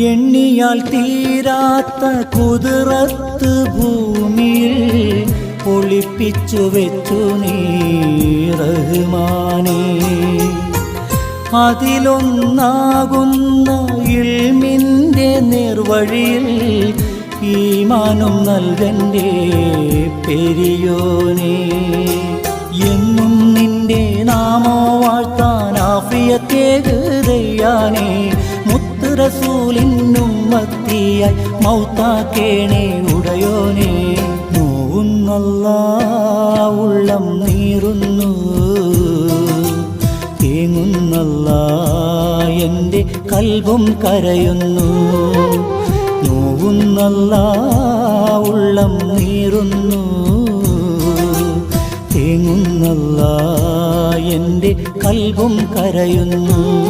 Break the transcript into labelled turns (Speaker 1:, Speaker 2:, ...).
Speaker 1: എണ്ണിയാൽ തീരാത്ത കുതിരത്ത് ഭൂമിയിൽ ഒളിപ്പിച്ചു വെച്ചു നീ റഹ്മാനേ. അതിലൊന്നാകുന്ന ഇൽമിൻ്റെ നിർവഴിയിൽ ഈമാനും നൽകൻ്റെ പെരിയോനേ. എന്നും നിന്റെ നാമോ വാഴ്ത്താൻ ആഫിയത്തേകയാനേ. മുത്ത് റസൂലിനുമ്മത്തിയായി മൗത്താക്കേണേ ഉടയോനേ. നോവുന്നല്ലാ ഉള്ളം നീറുന്നു, തേങ്ങുന്നല്ലാ എൻ്റെ കൽബും കരയുന്നു. നോവുന്നല്ലാ ഉള്ളം നീറുന്നു, തേങ്ങുന്നല്ലാ എൻ്റെ കൽബും കരയുന്നു.